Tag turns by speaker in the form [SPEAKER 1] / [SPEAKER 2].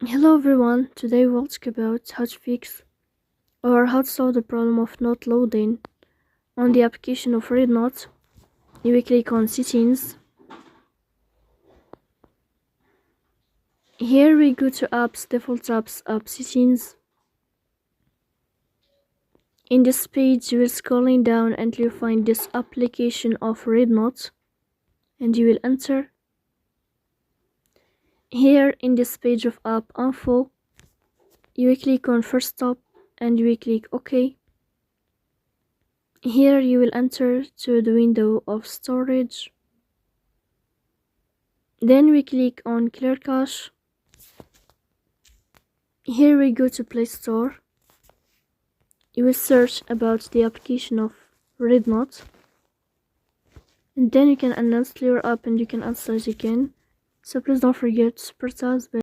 [SPEAKER 1] Hello everyone, today we'll talk about how to fix or how to solve the problem of not loading on the application of REDnote. You will click on settings. Here we go to apps, default apps, app settings. In this page you will scrolling down until you find this application of REDnote and you will enter. Here in this page of app info, you will click on first stop and you will click OK. Here you will enter to the window of storage. Then we click on clear cache. Here we go to Play Store. You will search about the application of REDnote. And then you can uninstall your app and you can install it again. So please don't forget to press the bell.